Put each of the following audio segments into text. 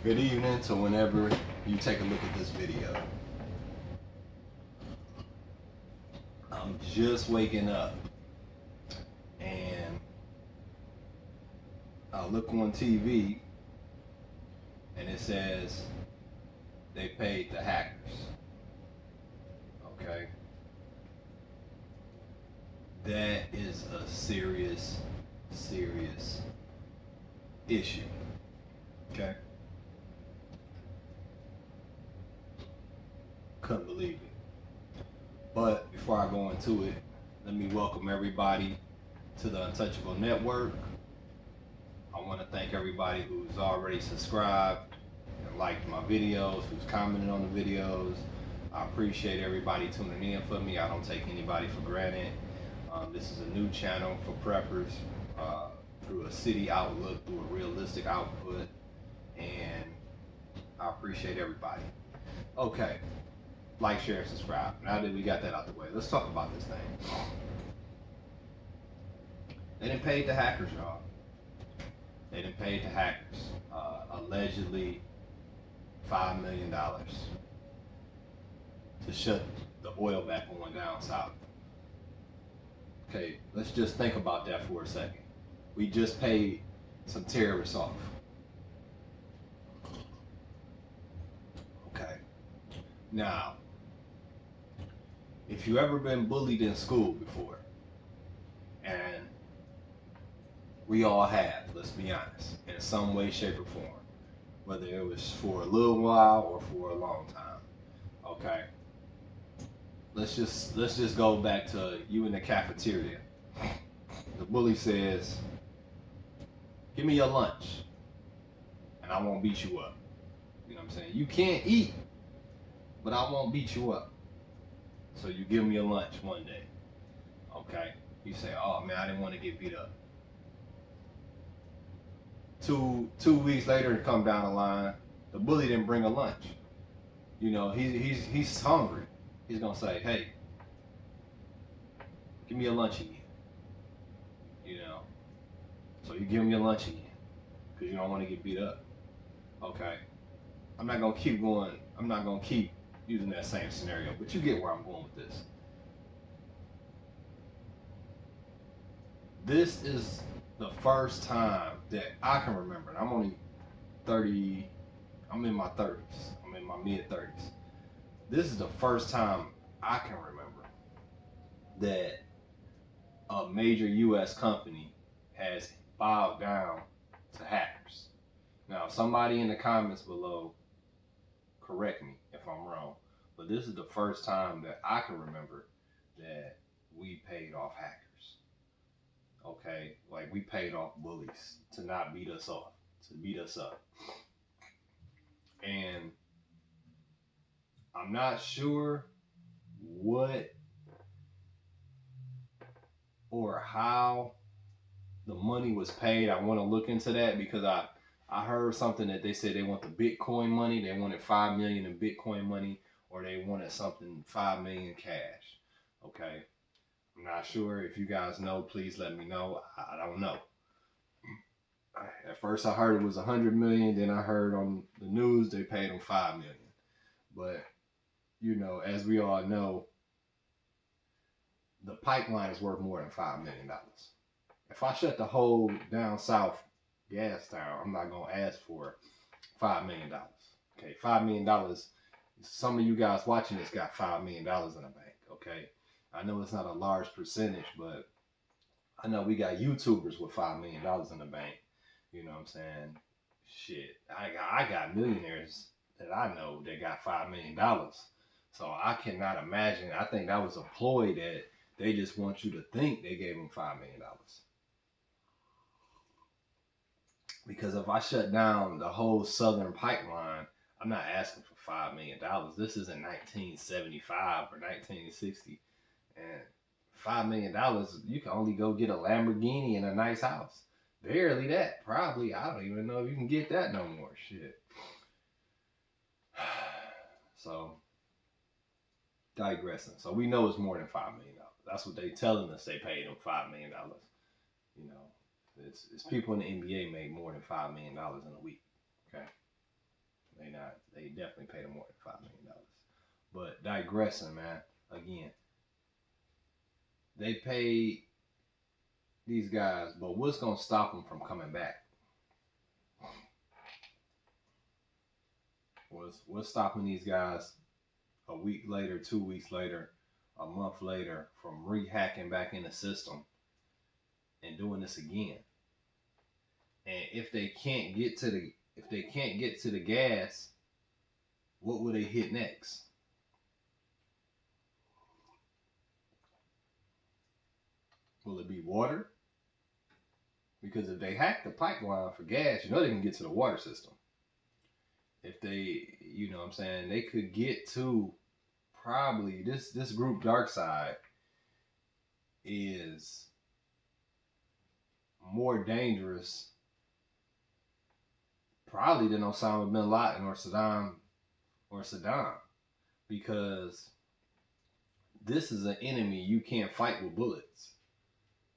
Good evening to whenever you take a look at this video. I'm just waking up and I look on TV and it says they paid the hackers. Okay? That is a serious issue. Okay? Couldn't believe it. But before I go into it, let me welcome everybody to the Untouchable Network. I want to thank everybody who's already subscribed and liked my videos, who's commented on the videos. I appreciate everybody tuning in for me. I don't take anybody for granted. This is a new channel for preppers through a city outlook, through a realistic output, and I appreciate everybody. Okay, like, share, and subscribe. Now that we got that out the way, let's talk about this thing. They didn't pay the hackers, y'all. They didn't pay the hackers. Allegedly $5 million to shut the oil back on down south. Okay, let's just think about that for a second. We just paid some terrorists off. Okay. Now, if you ever been bullied in school before, and we all have, let's be honest, in some way, shape, or form, whether it was for a little while or for a long time. Okay. Let's just go back to you in the cafeteria. The bully says, "Give me your lunch, and I won't beat you up." You know what I'm saying? You can't eat, but I won't beat you up. So you give me your lunch one day. Okay. You say, "Oh man, I didn't want to get beat up." Two weeks later, to come down the line, the bully didn't bring a lunch. You know, he's hungry. He's gonna say, "Hey, give me your lunch again." You know, so you give him your lunch again because you don't want to get beat up. Okay, I'm not gonna keep going. I'm not gonna keep using that same scenario, but you get where I'm going with this. This is the first time that I can remember, and I'm only 30. I'm in my 30s. I'm in my mid 30s. This is the first time I can remember that a major U.S. company has bowed down to hackers. Now, somebody in the comments below correct me if I'm wrong, but this is the first time that I can remember that we paid off hackers. Okay, like we paid off bullies to not beat us off, to beat us up. And I'm not sure what or how the money was paid. I want to look into that because I heard something that they said they want the Bitcoin money. They wanted 5 million in Bitcoin money, or they wanted something 5 million cash. Okay, I'm not sure. If you guys know, please let me know. I don't know. At first, I heard it was 100 million. Then I heard on the news they paid them 5 million. But you know, as we all know, the pipeline is worth more than $5 million. If I shut the whole down south gas town, I'm not gonna ask for $5 million. Okay, $5 million. Some of you guys watching this got $5 million in the bank. Okay, I know it's not a large percentage, but I know we got YouTubers with $5 million in the bank. You know what I'm saying? Shit, I got millionaires that I know that got $5 million. So I cannot imagine. I think that was a ploy that they just want you to think they gave them $5 million. Because if I shut down the whole southern pipeline, I'm not asking for $5 million. This isn't 1975 or 1960. And $5 million, you can only go get a Lamborghini and a nice house. Barely that. Probably. I don't even know if you can get that no more. Shit. So, digressing. So we know it's more than $5 million. That's what they telling us. They paid them $5 million. You know, it's people in the NBA make more than $5 million in a week. Okay. definitely paid him more than $5 million. But digressing, man. Again, they paid these guys, but what's gonna stop them from coming back? What's stopping these guys a week later, 2 weeks later, a month later from re-hacking back in the system and doing this again? And if they can't get to the gas, what will they hit next? Will it be water? Because if they hack the pipeline for gas, you know they can get to the water system. If they, you know what I'm saying, they could get to probably this group DarkSide is more dangerous probably than Osama bin Laden or Saddam, because this is an enemy you can't fight with bullets.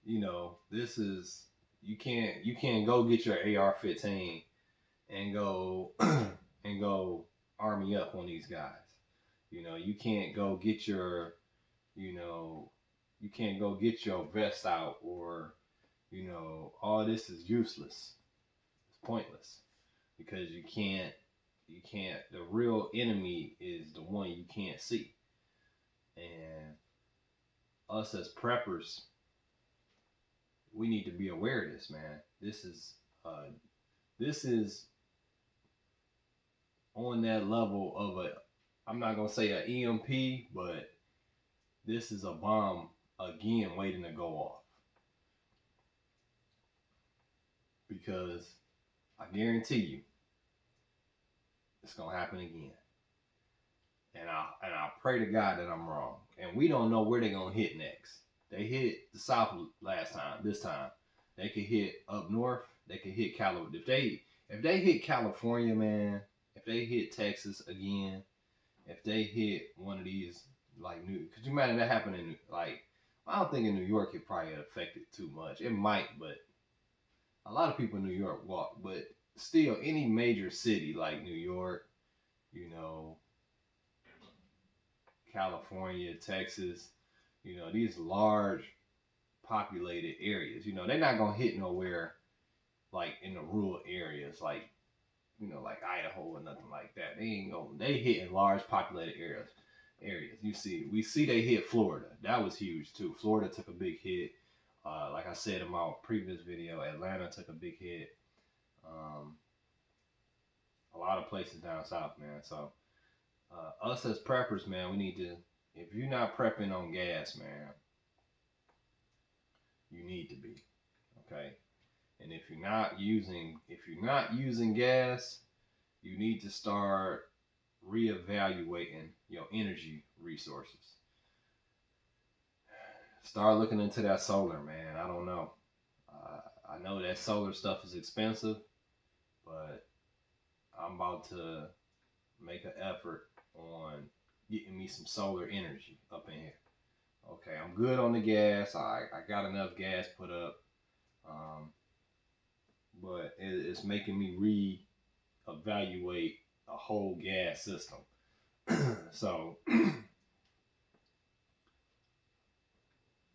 You know, this is you can't go get your AR-15 and go and go army up on these guys. You know, you can't go get your vest out, or all this is useless. It's pointless because you can't the real enemy is the one you can't see. And us as preppers, we need to be aware of this, man. This is on that level of I'm not gonna say an EMP, but this is a bomb again waiting to go off. Because I guarantee you it's gonna happen again. And I pray to God that I'm wrong. And we don't know where they're gonna hit next. They hit the South last time. This time they could hit up north. They could hit California. If they hit California, man. If they hit Texas again. If they hit one of these like could you imagine that happening? Like, I don't think in New York it probably affected too much. It might, but a lot of people in New York walk. But still, any major city like New York, California, Texas, these large populated areas, they're not gonna hit nowhere like in the rural areas, like like Idaho or nothing like that. They hit in large populated areas. We see they hit Florida. That was huge too. Florida took a big hit. Like I said in my previous video, Atlanta took a big hit. A lot of places down south, man. So us as preppers, man, we need to, if you're not prepping on gas, man, you need to be. Okay? And if you're not using gas, you need to start reevaluating your energy resources. Start looking into that solar, man. I don't know. I know that solar stuff is expensive, but I'm about to make an effort on getting me some solar energy up in here. Okay, I'm good on the gas. I got enough gas put up. But it's making me re-evaluate a whole gas system. So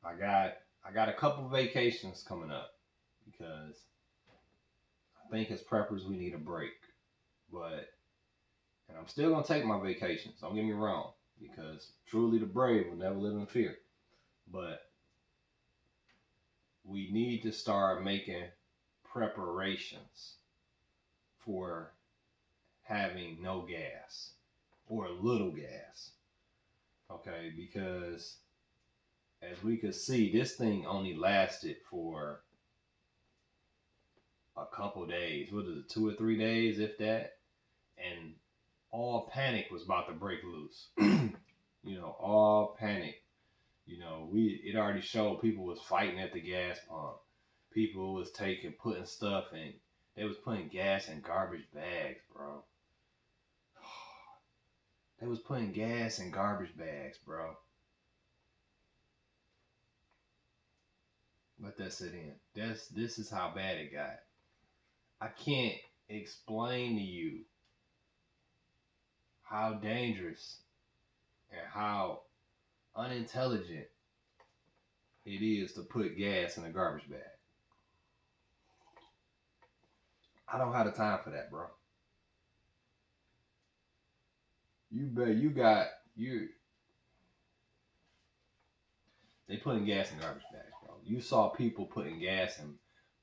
I got a couple vacations coming up because I think as preppers we need a break. And I'm still gonna take my vacations. Don't get me wrong, because truly the brave will never live in fear. But we need to start making preparations for having no gas or little gas. Okay, because as we could see, this thing only lasted for a couple days. What is it, 2 or 3 days, if that? And all panic was about to break loose. All panic. It already showed people was fighting at the gas pump. People was putting stuff in. They was putting gas in garbage bags, bro. They was putting gas in garbage bags, bro. Let that sit in. This is how bad it got. I can't explain to you how dangerous and how unintelligent it is to put gas in a garbage bag. I don't have the time for that, bro. You bet you got you they putting gas in garbage bags, bro. You saw people putting gas in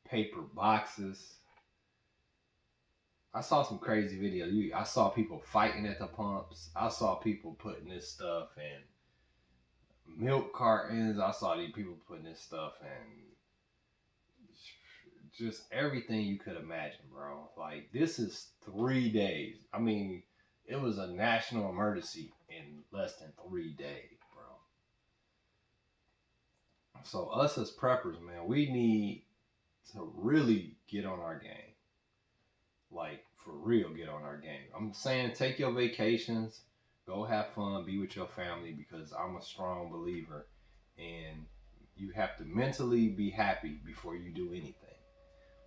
paper boxes. I saw some crazy videos. I saw people fighting at the pumps. I saw people putting this stuff in milk cartons. I saw these people putting this stuff in just everything you could imagine, bro. Like, this is 3 days. I mean, it was a national emergency in less than 3 days, bro. So us as preppers, man, we need to really get on our game. Like, for real, get on our game. I'm saying take your vacations, go have fun, be with your family, because I'm a strong believer in you have to mentally be happy before you do anything.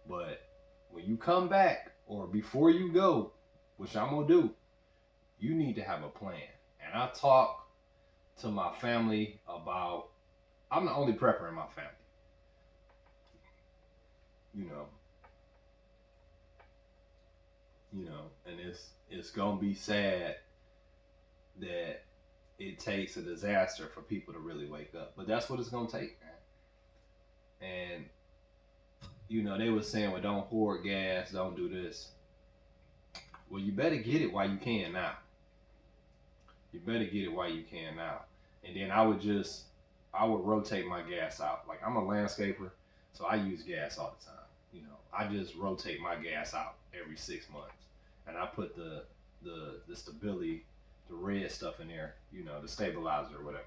But when you come back or before you go, which I'm gonna do, you need to have a plan. And I talk to my family about, I'm the only prepper in my family. You know, and it's gonna be sad that it takes a disaster for people to really wake up. But that's what it's gonna take, man. And they were saying, well, don't hoard gas, don't do this. Well, you better get it while you can now. You better get it while you can now. And then I would rotate my gas out. Like, I'm a landscaper, so I use gas all the time. I just rotate my gas out every 6 months. And I put the stability, the red stuff in there, the stabilizer or whatever.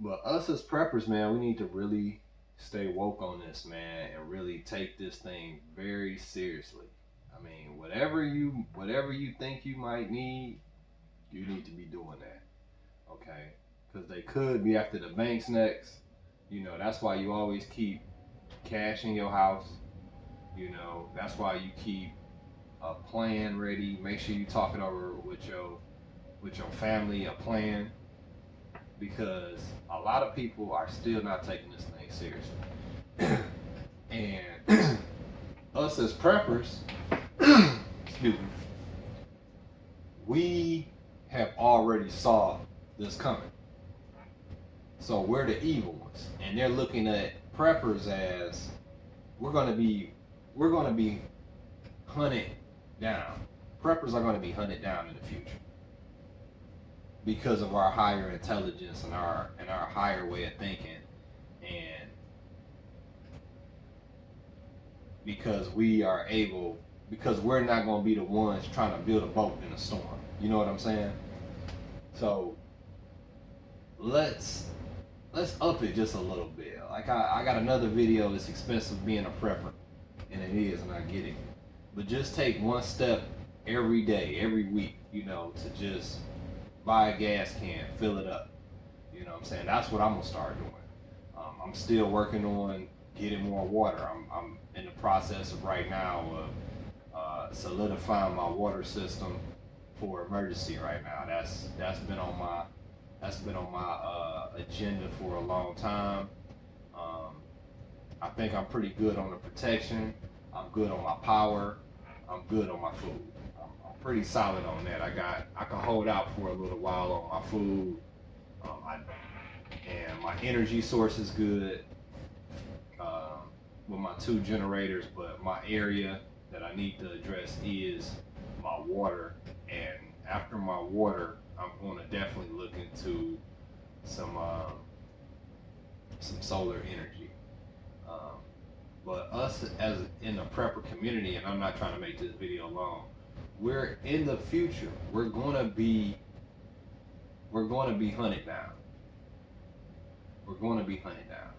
But us as preppers, man, we need to really stay woke on this, man, and really take this thing very seriously. I mean, whatever you think you might need, you need to be doing that, okay? Because they could be after the banks next. That's why you always keep cash in your house. That's why you keep a plan ready. Make sure you talk it over with your family, a plan, because a lot of people are still not taking this thing seriously. And us as preppers, excuse me, we have already saw this coming. So we're the evil ones, and they're looking at preppers as we're gonna be hunted down. Preppers are gonna be hunted down in the future because of our higher intelligence and our higher way of thinking, and because we're not gonna be the ones trying to build a boat in a storm. You know what I'm saying? So let's up it just a little bit. Like, I got another video. It's expensive being a prepper, and it is, and I get it. But just take one step every day, every week, to just buy a gas can, fill it up. You know what I'm saying? That's what I'm gonna start doing. I'm still working on getting more water. I'm in the process of right now of solidifying my water system for emergency right now. That's been on my agenda for a long time. I think I'm pretty good on the protection. I'm good on my power. I'm good on my food. I'm pretty solid on that. I can hold out for a little while on my food. And my energy source is good with my 2 generators, but my area that I need to address is my water. And after my water, I'm going to definitely look into some solar energy. But us as in the prepper community, and I'm not trying to make this video long, we're in the future. We're going to be hunted down. We're going to be hunted down.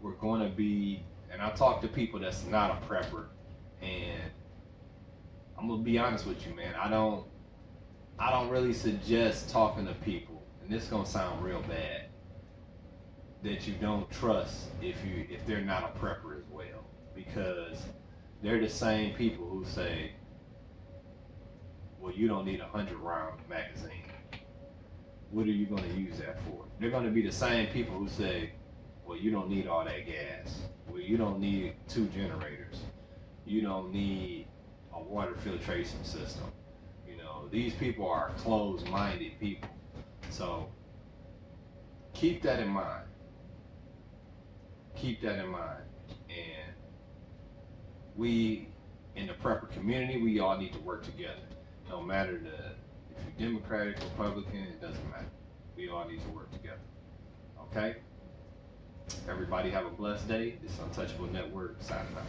We're going to be, and I talk to people that's not a prepper, and I'm gonna be honest with you, man. I don't really suggest talking to people, and this is gonna sound real bad, that you don't trust if they're not a prepper as well, because they're the same people who say, well, you don't need a 100-round magazine. What are you going to use that for? They're going to be the same people who say, well, you don't need all that gas. Well, you don't need 2 generators. You don't need a water filtration system. You know, these people are closed-minded people. So keep that in mind. Keep that in mind. And we, in the prepper community, we all need to work together. No matter if you're Democratic, Republican, it doesn't matter. We all need to work together. Okay? Everybody have a blessed day. This is Untouchable Network signing out.